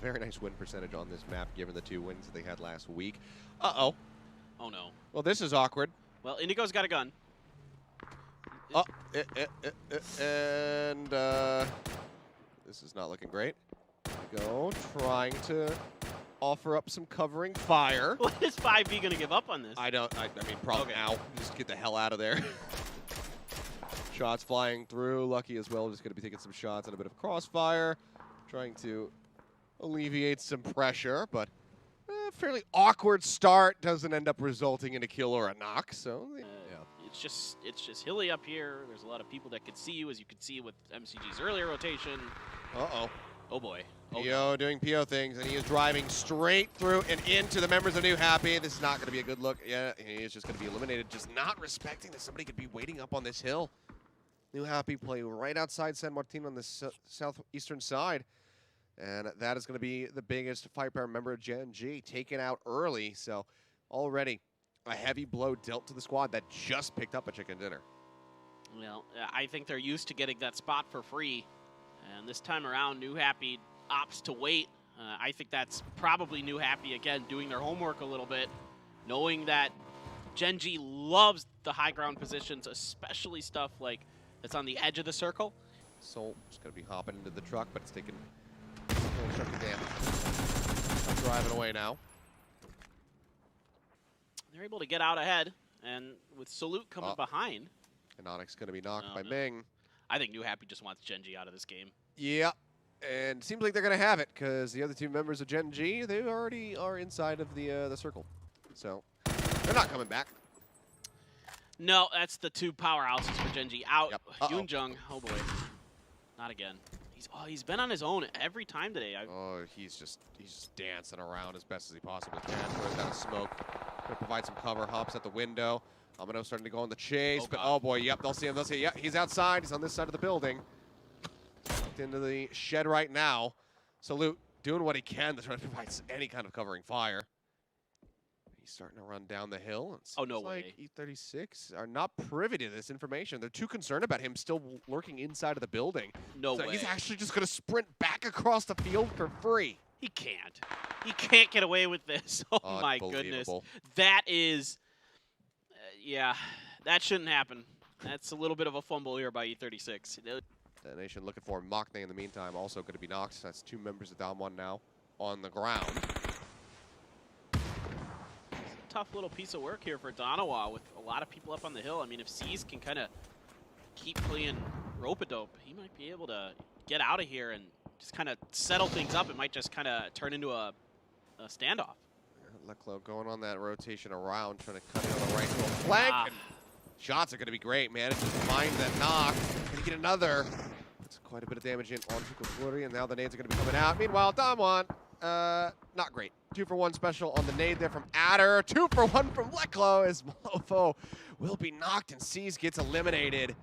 Very nice win percentage on this map, given the 2 wins that they had last week. Uh-oh. Oh, no. Well, this is awkward. Well, Indigo's got a gun. Oh, and this is not looking great. Indigo trying to offer up some covering fire. What is 5B going to give up on this? I mean, probably now. Just get the hell out of there. Shots flying through. Lucky as well, just going to be taking some shots and a bit of crossfire. Trying to alleviate some pressure, but fairly awkward start. Doesn't end up resulting in a kill or a knock, so yeah. It's just hilly up here. There's a lot of people that could see you, as you could see with MCG's earlier rotation. Uh-oh. Oh, boy. Oh, Pio doing Pio things, and he is driving straight through and into the members of New Happy. This is not going to be a good look. Yeah, he is just going to be eliminated, just not respecting that somebody could be waiting up on this hill. New Happy play right outside San Martin on the southeastern side. And that is going to be the biggest firepower member of Gen.G, taken out early. So already a heavy blow dealt to the squad that just picked up a chicken dinner. Well, I think they're used to getting that spot for free. And this time around, New Happy opts to wait. I think that's probably New Happy, again, doing their homework a little bit, knowing that Gen.G loves the high ground positions, especially stuff like that's on the edge of the circle. Seoul is going to be hopping into the truck, but it's taking a little chunk of damage. Driving away now. They're able to get out ahead, and with Salute coming behind. Inonix going to be knocked by Ming. I think New Happy just wants Gen.G out of this game. Yeah, and seems like they're going to have it, because the other 2 members of Gen.G, they already are inside of the circle. So they're not coming back. No, that's the 2 powerhouses for Gen.G out. Yep. Yoonjung, oh boy, not again. He's been on his own every time today. He's just dancing around as best as he possibly can. Throws out a smoke. Gonna provide some cover. Hops at the window. Amino starting to go on the chase, but oh boy, yep, they'll see him. They'll see. Yep, he's outside. He's on this side of the building. Into the shed right now. Salute doing what he can to try to provide any kind of covering fire. He's starting to run down the hill. It oh, no like way. E36 are not privy to this information. They're too concerned about him still lurking inside of the building. No way. He's actually just going to sprint back across the field for free. He can't. He can't get away with this. Oh, my goodness. That is, yeah, that shouldn't happen. That's a little bit of a fumble here by E36. The nation looking for Machne in the meantime, also going to be knocked. That's 2 members of DAEVA now on the ground. Tough little piece of work here for Danawa with a lot of people up on the hill. I mean, if C's can kind of keep playing rope-a-dope, he might be able to get out of here and just kind of settle things up. It might just kind of turn into a standoff. Leclo going on that rotation around, trying to cut it on the right little flank. And shots are going to be great, man. It's just find that knock. Going to get another. That's quite a bit of damage in on Flurry, and now the nades are going to be coming out. Meanwhile, Damwon, not great. 2 for 1 special on the nade there from Adder. 2 for 1 from Leclo as Malofo will be knocked and C's gets eliminated.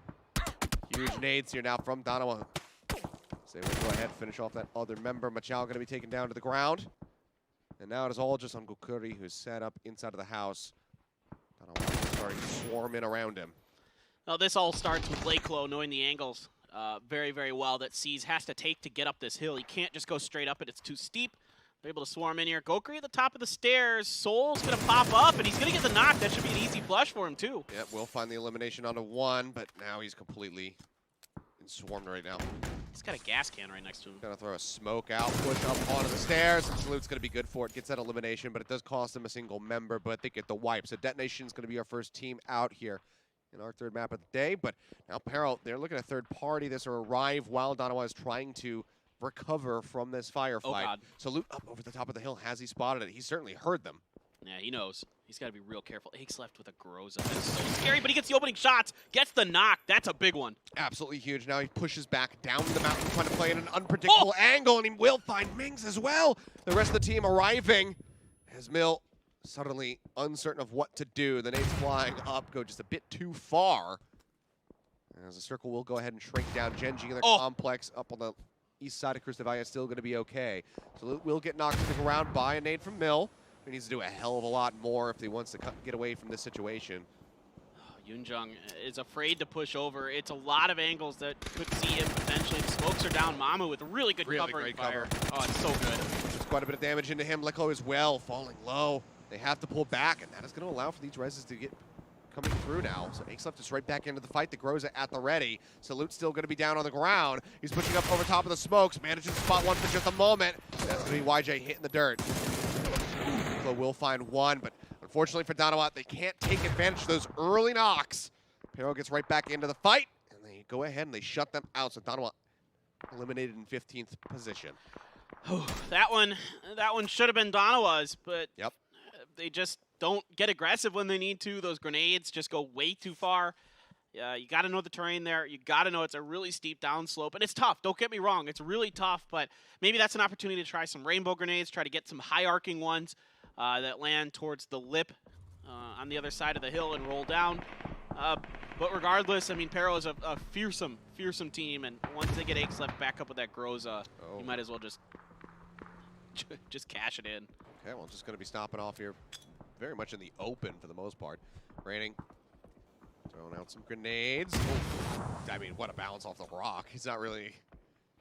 Huge nades here now from Danawa. So they will go ahead and finish off that other member. Machao going to be taken down to the ground. And now it is all just on Gokuri, who's set up inside of the house. Danawa starting to swarm in around him. Now this all starts with Leclo knowing the angles very, very well that C's has to take to get up this hill. He can't just go straight up it. It's too steep. They're able to swarm in here. Gokuri at the top of the stairs. Soul's going to pop up, and he's going to get the knock. That should be an easy flush for him, too. Yep, we'll find the elimination onto 1, but now he's completely swarmed right now. He's got a gas can right next to him. Gonna throw a smoke out, push up onto the stairs, and Salute's gonna be good for it. Gets that elimination, but it does cost him a single member, but they get the wipe. So Detonation's gonna be our first team out here in our 3rd map of the day. But now Peril, they're looking at a 3rd party that's arrive while Danawa is trying to recover from this firefight. Oh, God. Salute up over the top of the hill. Has he spotted it? He certainly heard them. Yeah, he knows. He's got to be real careful. Aches left with a Groza. That's so scary, but he gets the opening shots, gets the knock. That's a big one. Absolutely huge. Now he pushes back down the mountain, trying to play in an unpredictable angle, and he will find Mings as well. The rest of the team arriving as Mill suddenly uncertain of what to do. The nades flying up go just a bit too far. As the circle will go ahead and shrink down. Gen.G in their complex up on the east side of Kristavaya still going to be okay. So will get knocked to the ground by a nade from Mill. He needs to do a hell of a lot more if he wants to get away from this situation. Yoonjung is afraid to push over. It's a lot of angles that could see him potentially Smokes are down. Mama with really good cover and fire. Oh, it's so good. There's quite a bit of damage into him. Liko as well, falling low. They have to pull back, and that is going to allow for these reses to get coming through now. So Akeleft is right back into the fight. The Groza at the ready. Salute still going to be down on the ground. He's pushing up over top of the smokes. Manages to spot one for just a moment. That's going to be YJ hitting the dirt. Liko will find one, but unfortunately for Danawa, they can't take advantage of those early knocks. Pero gets right back into the fight, and they go ahead and they shut them out. So Danawa eliminated in 15th position. That one should have been Danawa's, but yep. They just don't get aggressive when they need to. Those grenades just go way too far. You got to know the terrain there. You got to know it's a really steep downslope, and it's tough. Don't get me wrong. It's really tough, but maybe that's an opportunity to try some rainbow grenades, try to get some high arcing ones that land towards the lip on the other side of the hill and roll down. But regardless, I mean, Pero is a fearsome team, and once they get Akeleft back up with that Groza, you might as well just cash it in. Okay, well, just going to be stopping off here very much in the open for the most part. Raining, throwing out some grenades. I mean, what a bounce off the rock. He's not really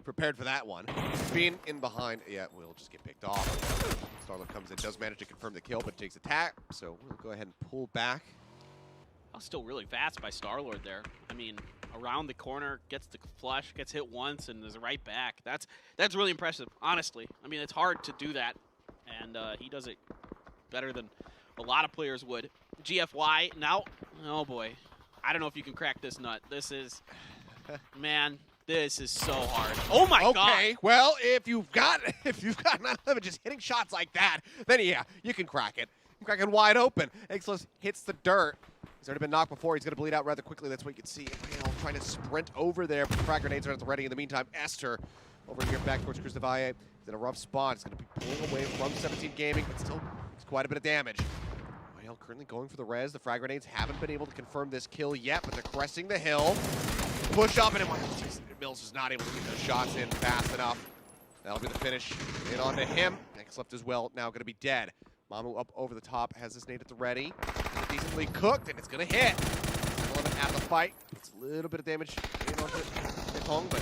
prepared for that one. Being in behind, yeah, we'll just get picked off. Starlord comes in, does manage to confirm the kill, but takes a tap, so we'll go ahead and pull back. Oh, still really fast by Starlord there. I mean, around the corner, gets the flush, gets hit once, and is right back. That's really impressive, honestly. I mean, it's hard to do that, and he does it better than a lot of players would. GFY, now, oh boy. I don't know if you can crack this nut. This is, man, this is so hard. Oh my god. Okay, well, if you've got 9/11 just hitting shots like that, then yeah, you can crack it. You can crack it wide open. Akeleft hits the dirt. He's already been knocked before. He's going to bleed out rather quickly. That's what you can see. Trying to sprint over there. Frag grenades are at the ready. In the meantime, Esther over here back towards Cruz de Valle. He's in a rough spot. He's going to be pulling away from 17 Gaming, but still it's quite a bit of damage. YL currently going for the res. The frag grenades haven't been able to confirm this kill yet, but they're cresting the hill. Push up, and Mills is not able to get those shots in fast enough. That'll be the finish. In onto him. Akeleft as well, now going to be dead. Mamu up over the top, has this nade at the ready. It's decently cooked, and it's going to hit. 11 out of the fight. It's a little bit of damage in onto Hong, but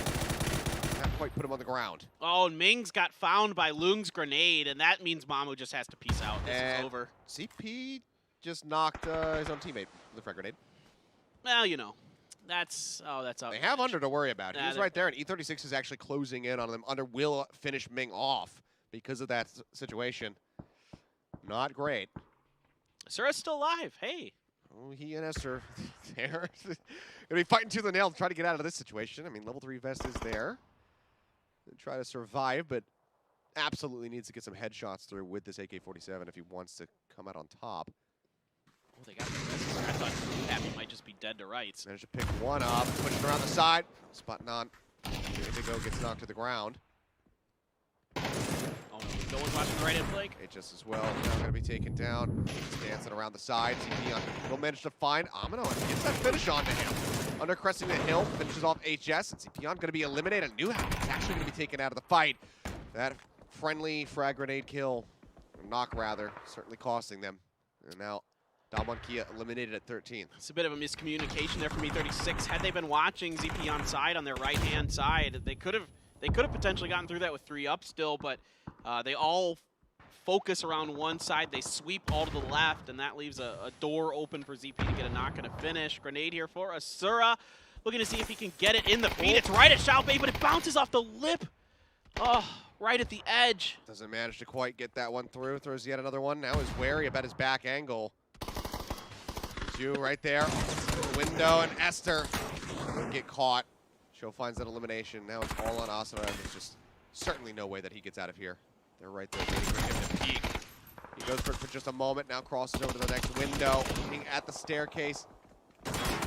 not quite put him on the ground. Oh, and Ming's got found by Lung's grenade, and that means Mamu just has to peace out. This is over. CP just knocked his own teammate with the frag grenade. Well, you know. That's up. They have Under to worry about. He was right there, and E36 is actually closing in on them. Under will finish Ming off because of that situation. Not great. Asura's still alive. Hey. Oh, he and Esther, they're going to be fighting tooth and nail to try to get out of this situation. I mean, level 3 vest is there. They try to survive, but absolutely needs to get some headshots through with this AK-47 if he wants to come out on top. Oh, they got the vest. I thought Happy might just be dead to rights. Managed to pick one up, pushing around the side. Spotting on. Indigo gets knocked to the ground. No one's watching the right-hand flank. HS as well, now going to be taken down. He's dancing around the side. CP will manage to find Amino and gets that finish onto him. Under cresting the hill, finishes off HS, and CP going to be eliminated. New Happy is actually going to be taken out of the fight. That friendly frag grenade kill, or knock rather, certainly costing them. And now Dalmon Kia eliminated at 13th. It's a bit of a miscommunication there from E36. Had they been watching ZP on side on their right-hand side, they could have potentially gotten through that with 3 up still, but they all focus around one side. They sweep all to the left, and that leaves a door open for ZP to get a knock and a finish. Grenade here for Asura. Looking to see if he can get it in the feet. It's right at Xiaobei, but it bounces off the lip. Oh, right at the edge. Doesn't manage to quite get that one through. Throws yet another one. Now is wary about his back angle. Zhu right there. The window, and Esther will get caught. Show finds that elimination. Now it's all on Asura. There's just certainly no way that he gets out of here. They're right there waiting for him to peek. He goes for it for just a moment, now crosses over to the next window, looking at the staircase.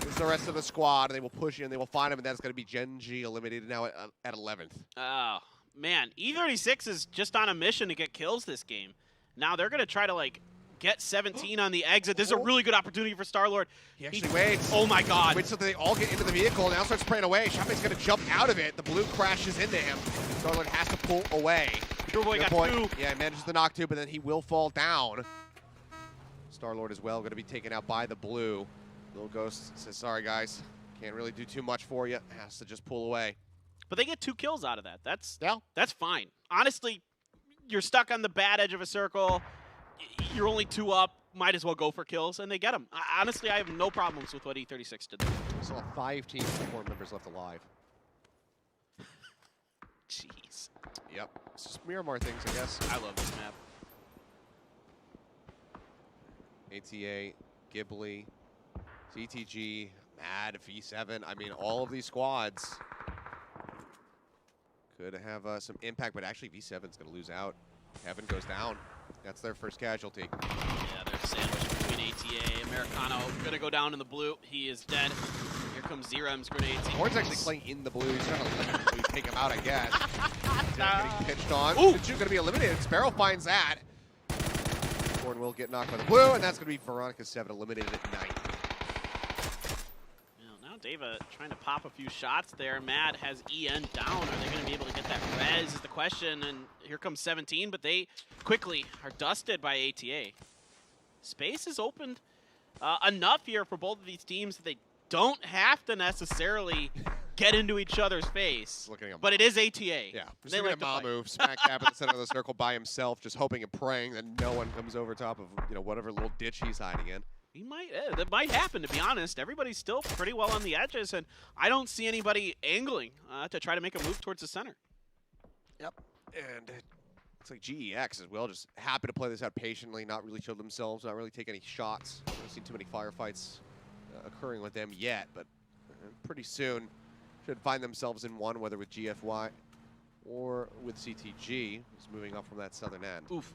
There's the rest of the squad, and they will push in, they will find him, and that's going to be Gen.G eliminated now at 11th. Oh, man. E36 is just on a mission to get kills this game. Now they're going to try to, like, get 17 on the exit. This is a really good opportunity for Starlord. He actually waits. Oh my god. Waits until they all get into the vehicle, now starts spraying away. Xiaobei's going to jump out of it. The blue crashes into him. Starlord has to pull away. Pure Boy got 2. Yeah, he manages to knock 2, but then he will fall down. Starlord as well, going to be taken out by the blue. Little Ghost says, sorry guys, can't really do too much for you. Has to just pull away. but they get 2 kills out of that. Yeah. That's fine. Honestly, you're stuck on the bad edge of a circle. You're only 2 up. Might as well go for kills, and they get them. Honestly, I have no problems with what E36 did there. We still have 5 teams with 4 members left alive. Jeez. Yep. It's just Miramar things, I guess. I love this map. ATA, Ghibli, CTG, Mad, V7. I mean, all of these squads could have some impact, but actually V7's going to lose out. Heaven goes down. That's their first casualty. Yeah, they're sandwiched between ATA. Americano going to go down in the blue. He is dead. Here comes Zerem's grenade team. Horn's actually playing in the blue. He's trying to let the blue take him out, I guess. Getting pitched on. Ooh. Two going to be eliminated. Sparrow finds that. Horn will get knocked by the blue, and that's going to be Veronica 7 eliminated at 9. Now DAEVA trying to pop a few shots there. Mad has EEND down. Are they going to be able to get that res is the question. And here comes 17, but they quickly are dusted by ATA. Space is opened enough here for both of these teams that they don't have to necessarily get into each other's face. But it is ATA. Yeah, they like to fight. Mamu smack dab in the center of the circle by himself, just hoping and praying that no one comes over top of whatever little ditch he's hiding in. That might happen, to be honest. Everybody's still pretty well on the edges, and I don't see anybody angling to try to make a move towards the center. Yep, and it looks like GEX as well, just happy to play this out patiently, not really show themselves, not really take any shots. I haven't seen too many firefights occurring with them yet, but pretty soon should find themselves in one, whether with GFY or with CTG, who's moving up from that southern end. Oof.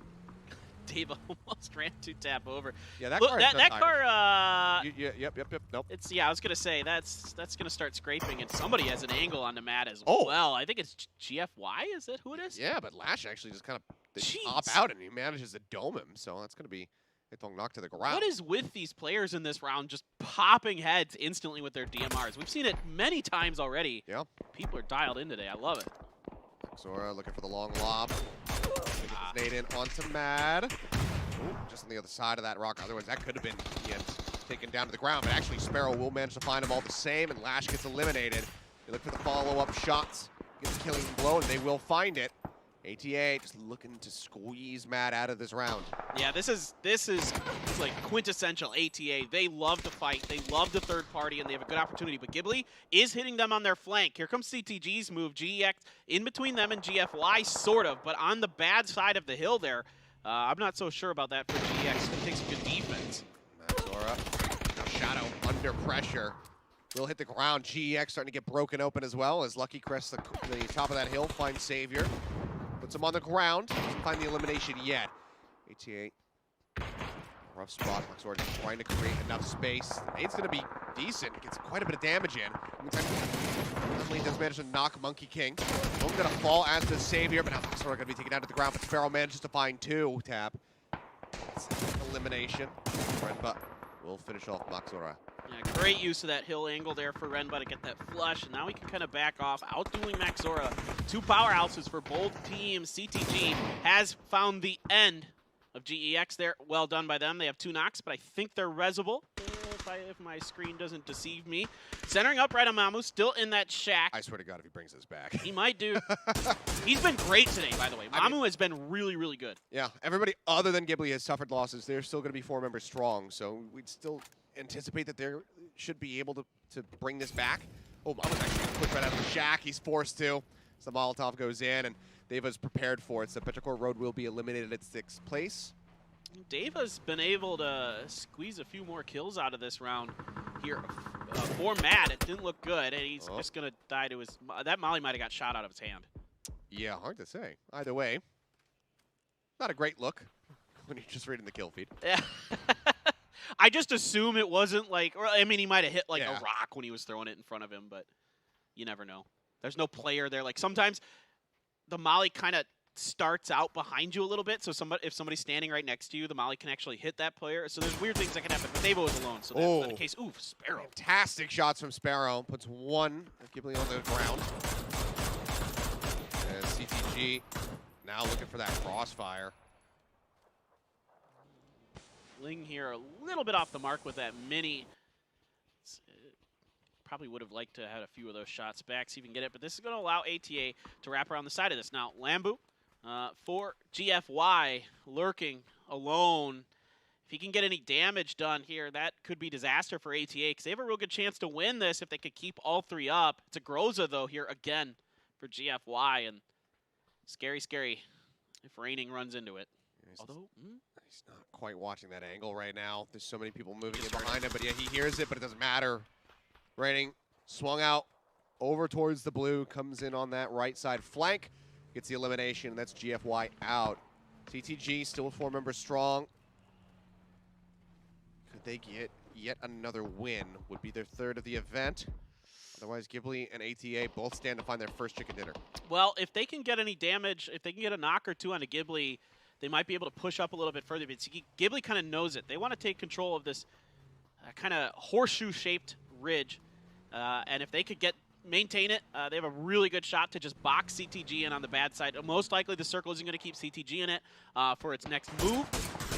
DAEVA almost ran to tap over. Yeah, that Look, car. that car. Yep. Nope. It's I was gonna say that's gonna start scraping, and somebody has an angle on the mat as Oh. well. I think it's GFY. Is that who it is? Yeah, but Lash actually just kind of Jeez. pop out, and he manages to dome him. So that's gonna be a knock to the ground. What is with these players in this round just popping heads instantly with their DMRs? We've seen it many times already. Yeah. People are dialed in today. I love it. Maczora looking for the long lob. Get his nade in onto Mad. Ooh, just on the other side of that rock. Otherwise, that could have been taken down to the ground. But actually, Sparrow will manage to find him all the same, and Lash gets eliminated. They look for the follow-up shots. Get the killing blow, and they will find it. ATA just looking to squeeze Mad out of this round. Yeah, this is like quintessential ATA. They love to fight. They love the third party, and they have a good opportunity. But Ghibli is hitting them on their flank. Here comes CTG's move. GEX in between them and GFY, sort of, but on the bad side of the hill there. I'm not so sure about that for GEX. It's going to take some good defense. Maczora, now Shadow under pressure. Will hit the ground. GEX starting to get broken open as well as Lucky crests the top of that hill, finds Savior. Puts him on the ground. Doesn't find the elimination yet. ATA, rough spot. Maczora just trying to create enough space. The nade's going to be decent. Gets quite a bit of damage in. He does manage to knock Monkey King. Boom going to fall as does Savior, but now Maczora going to be taken down to the ground. But Sparrow manages to find 2. Tap. It's elimination. Renba will finish off Maczora. Yeah, great use of that hill angle there for Renba to get that flush, and now we can kind of back off, outdueling Maczora. 2 powerhouses for both teams. CTG has found the end of GEX there. Well done by them. They have 2 knocks, but I think they're resable, if my screen doesn't deceive me. Centering up right on Mamu, still in that shack. I swear to God if he brings this back. He might do. He's been great today, by the way. Mamu has been really, really good. Yeah, everybody other than Ghibli has suffered losses. They're still going to be 4 members strong, so we'd still anticipate that they should be able to bring this back. Oh, Mamu's actually pushed right out of the shack. He's forced to. So the Molotov goes in, and DAEVA's prepared for it. So Petrichor Road will be eliminated at 6th place. DAEVA's been able to squeeze a few more kills out of this round here for Mad. It didn't look good, and he's just going to die to his... That Molly might have got shot out of his hand. Yeah, hard to say. Either way, not a great look when you're just reading the kill feed. Yeah. I just assume it wasn't like... Or, I mean, he might have hit like a rock when he was throwing it in front of him, but you never know. There's no player there. Like, sometimes the Molly kind of starts out behind you a little bit, so if somebody's standing right next to you, the Molly can actually hit that player. So there's weird things that can happen. But DAEVA was alone, so that's not the case. Ooh, Sparrow. Fantastic shots from Sparrow. Puts 1 Ghibli on the ground. And CTG now looking for that crossfire. Ling here a little bit off the mark with that mini. Probably would have liked to have had a few of those shots back, see if he can get it. But this is going to allow ATA to wrap around the side of this. Now, Lambu for GFY lurking alone. If he can get any damage done here, that could be disaster for ATA because they have a real good chance to win this if they could keep all three up. It's a Groza, though, here again for GFY. And scary, scary if Raining runs into it. Although, he's not quite watching that angle right now. There's so many people moving in behind him, but yeah, he hears it, but it doesn't matter. Raining swung out over towards the blue, comes in on that right side flank, gets the elimination, and that's GFY out. CTG still 4 members strong. Could they get yet another win? Would be their 3rd of the event. Otherwise, Ghibli and ATA both stand to find their first chicken dinner. Well, if they can get any damage, if they can get a knock or two on a Ghibli, they might be able to push up a little bit further. But Ghibli kind of knows it. They want to take control of this kind of horseshoe-shaped ridge. And if they could maintain it, they have a really good shot to just box CTG in on the bad side. Most likely the circle isn't going to keep CTG in it for its next move.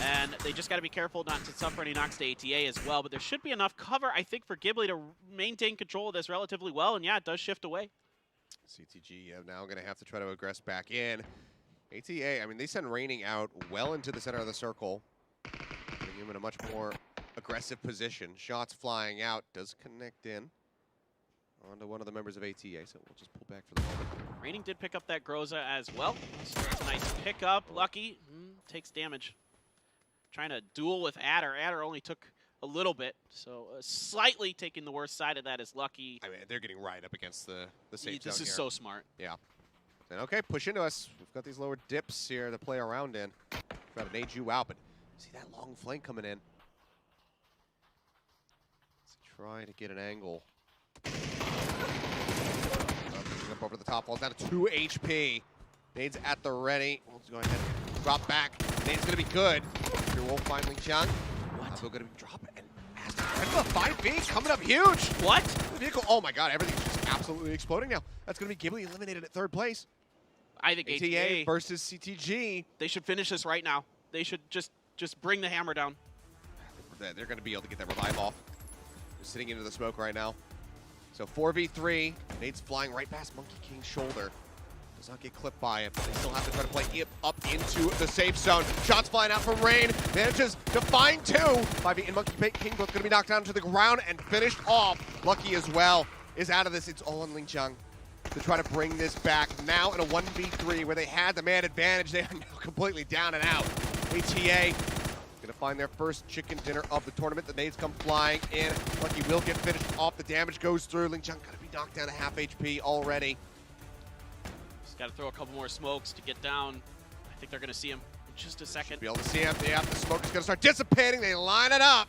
And they just got to be careful not to suffer any knocks to ATA as well. But there should be enough cover, I think, for Ghibli to maintain control of this relatively well. And yeah, it does shift away. CTG now going to have to try to aggress back in. ATA, I mean, they send Raining out well into the center of the circle, putting him in a much more aggressive position. Shots flying out, does connect in onto one of the members of ATA, so we'll just pull back for the moment. Raining did pick up that Groza as well. So that's a nice pickup. Lucky takes damage. Trying to duel with Adder. Adder only took a little bit, so slightly taking the worst side of that is Lucky. I mean, they're getting right up against the safe zone This is here. so smart. Yeah. And okay, push into us. We've got these lower dips here to play around in. Try to nade you out, but see that long flank coming in. Let's try to get an angle. Up over the top, falls down to 2 HP. Nade's at the ready. We'll go ahead and drop back. Nade's gonna be good. Your Wolf finally Chung. What? Gonna be dropping and Esther. 5B coming up huge. What? The vehicle. Oh my God, everything's just absolutely exploding now. That's gonna be Ghibli eliminated at 3rd place. I think ATA versus CTG. They should finish this right now. They should just bring the hammer down. They're going to be able to get that revive off. They're sitting into the smoke right now. So 4v3. Nade's flying right past Monkey King's shoulder. Does not get clipped by it, but they still have to try to play it up into the safe zone. Shots flying out from Rain. Manages to find 2. 5v and Monkey King both going to be knocked down to the ground and finished off. Lucky as well is out of this. It's all on Ling Chung to try to bring this back. Now in a 1v3 where they had the man advantage, they are now completely down and out. ATA gonna find their first chicken dinner of the tournament. The nades come flying in. Lucky will get finished off. The damage goes through. Ling Chung gonna be knocked down to half HP already. Just gotta throw a couple more smokes to get down. I think they're gonna see him in just a second. Should be able to see him. Yeah, the smoke is gonna start dissipating. They line it up.